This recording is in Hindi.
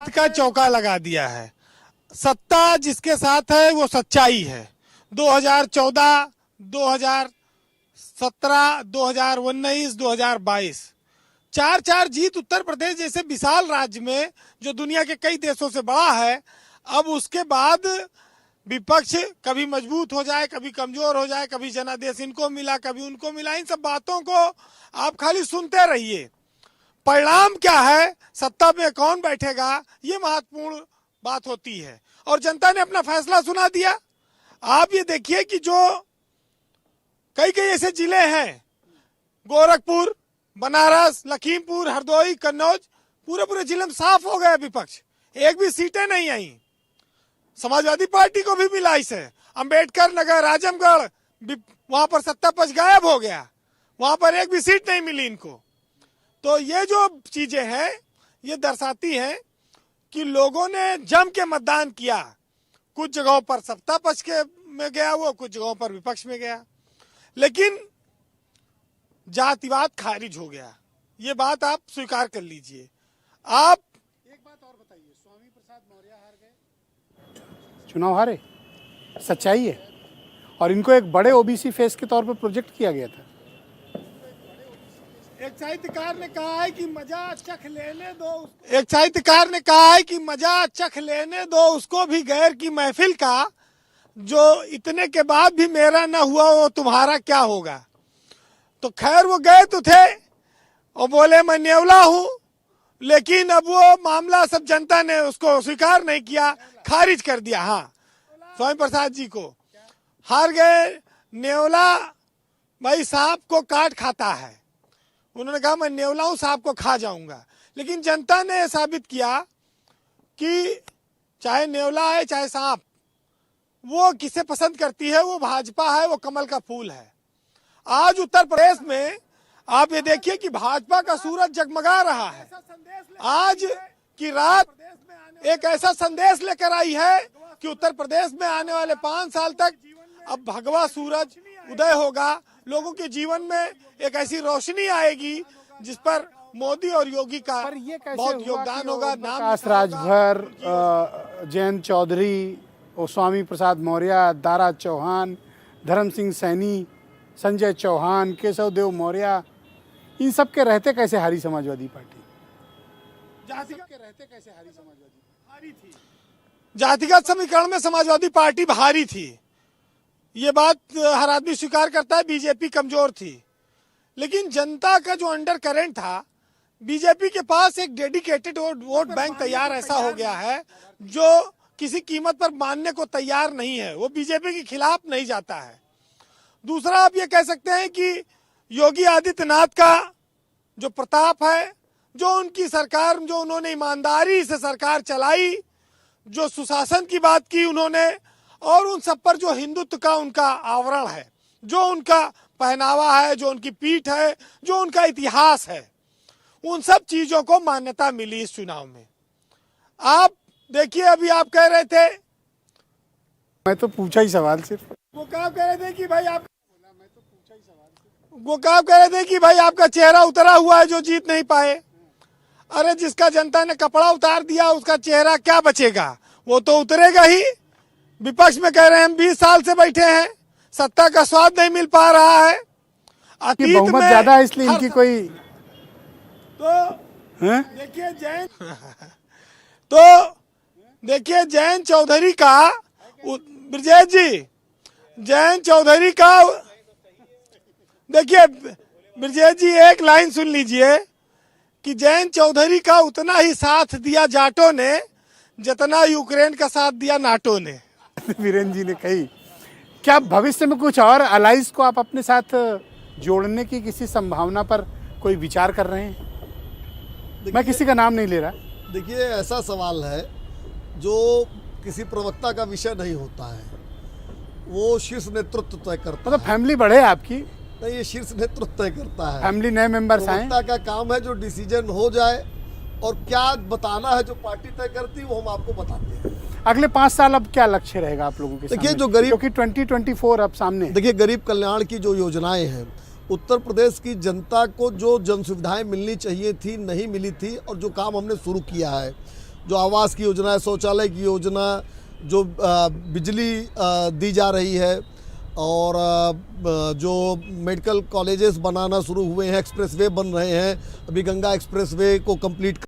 बात का चौका लगा दिया है। सत्ता जिसके साथ है वो सच्चाई है। 2014, 2017, 2019, 2022 चार जीत उत्तर प्रदेश जैसे विशाल राज्य में जो दुनिया के कई देशों से बड़ा है। अब उसके बाद विपक्ष कभी मजबूत हो जाए, कभी कमजोर हो जाए, कभी जनादेश इनको मिला, कभी उनको मिला। इन सब बातों को आप खाली सुनते रहिए। परिणाम क्या है, सत्ता में कौन बैठेगा, ये महत्वपूर्ण बात होती है। और जनता ने अपना फैसला सुना दिया। आप ये देखिए कि जो कई ऐसे जिले हैं, गोरखपुर, बनारस, लखीमपुर, हरदोई, कन्नौज, पूरे जिले में साफ हो गया विपक्ष। एक भी सीटें नहीं आई। समाजवादी पार्टी को भी मिला इसे। अंबेडकर नगर, आजमगढ़, वहां पर सत्ता पक्ष गायब हो गया। वहां पर एक भी सीट नहीं मिली इनको। तो ये जो चीजें हैं ये दर्शाती हैं कि लोगों ने जम के मतदान किया। कुछ जगहों पर सत्ता पक्ष के में गया वो, कुछ जगहों पर विपक्ष में गया, लेकिन जातिवाद खारिज हो गया। ये बात आप स्वीकार कर लीजिए। आप एक बात और बताइए, स्वामी प्रसाद मौर्य हार गए, चुनाव हारे, सच्चाई है। और इनको एक बड़े ओबीसी फेस के तौर पर प्रोजेक्ट किया गया था। एक साहित्यकार ने कहा है कि मजा चख लेने दो, एक साहित्यकार ने कहा है कि मजा चख लेने दो उसको भी गैर की महफिल का, जो इतने के बाद भी मेरा न हुआ वो तुम्हारा क्या होगा। तो खैर वो गए तो थे और बोले मैं नेवला हूं, लेकिन अब वो मामला सब जनता ने उसको स्वीकार नहीं किया, खारिज कर दिया। हाँ, स्वामी प्रसाद जी को हार गए। नेवला भाई सांप को काट खाता है। उन्होंने कहा मैं नेवला हूं, सांप को खा जाऊंगा। लेकिन जनता ने साबित किया कि चाहे नेवला है चाहे सांप, वो किसे पसंद करती है, वो भाजपा है, वो कमल का फूल है। आज उत्तर प्रदेश में आप ये देखिए कि भाजपा का सूरज जगमगा रहा है। आज की रात एक ऐसा संदेश लेकर आई है कि उत्तर प्रदेश में आने वाले 5 साल तक अब भगवा सूरज उदय होगा। लोगों के जीवन में एक ऐसी रोशनी आएगी जिस पर मोदी और योगी का बहुत योगदान होगा। प्रकाश राजभर, जयंत चौधरी, स्वामी प्रसाद मौर्य, दारा चौहान, धर्म सिंह सैनी, संजय चौहान, केशव देव मौर्य, इन सब के रहते कैसे हारी समाजवादी पार्टी? जातिगत समीकरण में समाजवादी पार्टी भारी थी। ये बात हर आदमी स्वीकार करता है। बीजेपी कमजोर थी, लेकिन जनता का जो अंडर करंट था, बीजेपी के पास एक डेडिकेटेड वोट बैंक तैयार ऐसा हो गया है जो किसी कीमत पर मानने को तैयार नहीं है। वो बीजेपी के खिलाफ नहीं जाता है। दूसरा, आप ये कह सकते हैं कि योगी आदित्यनाथ का जो प्रताप है, जो उनकी सरकार, जो उन्होंने ईमानदारी से सरकार चलाई, जो सुशासन की बात की उन्होंने, और उन सब पर जो हिंदुत्व का उनका आवरण है, जो उनका पहनावा है, जो उनकी पीठ है, जो उनका इतिहास है, उन सब चीजों को मान्यता मिली इस चुनाव में। आप देखिए, अभी आप कह रहे थे, मैं तो पूछा ही सवाल सिर्फ। वो क्या कह रहे थे कि भाई आप, वो क्या कह रहे थे कि भाई आपका चेहरा उतरा हुआ है जो जीत नहीं पाए। अरे जिसका जनता ने कपड़ा उतार दिया उसका चेहरा क्या बचेगा, वो तो उतरेगा ही। विपक्ष में कह रहे हैं हम 20 साल से बैठे हैं, सत्ता का स्वाद नहीं मिल पा रहा है। अतीत बहुमत में ज्यादा है इसलिए इनकी कोई तो देखिए जयंत चौधरी का, ब्रजेश जी, जयंत चौधरी का, देखिए ब्रजेश जी एक लाइन सुन लीजिए कि जयंत चौधरी का उतना ही साथ दिया जाटों ने जितना यूक्रेन का साथ दिया नाटो ने। वीरेंद्र जी ने कही। क्या भविष्य में कुछ और अलाइज को आप अपने साथ जोड़ने की किसी संभावना पर कोई विचार कर रहे हैं? मैं किसी का नाम नहीं ले रहा। देखिए, ऐसा सवाल है जो किसी प्रवक्ता का विषय नहीं होता है, वो शीर्ष नेतृत्व तय करता है। मतलब फैमिली बढ़े आपकी? नहीं, ये शीर्ष नेतृत्व तय करता है। फैमिली नए मेंबर्स आए, प्रवक्ता का काम है जो डिसीजन हो जाए और क्या बताना है जो पार्टी तय करती है वो हम आपको बताते हैं। अगले 5 साल अब क्या लक्ष्य रहेगा आप लोगों के? देखिए, जो गरीब, क्योंकि 2024 अब सामने। देखिए, गरीब कल्याण की जो योजनाएं हैं, उत्तर प्रदेश की जनता को जो जन सुविधाएं मिलनी चाहिए थी नहीं मिली थी, और जो काम हमने शुरू किया है जो आवास की योजना है, शौचालय की योजना, जो बिजली दी जा रही है, और जो मेडिकल कॉलेजेस बनाना शुरू हुए हैं, एक्सप्रेसवे बन रहे हैं, अभी गंगा एक्सप्रेसवे को कंप्लीट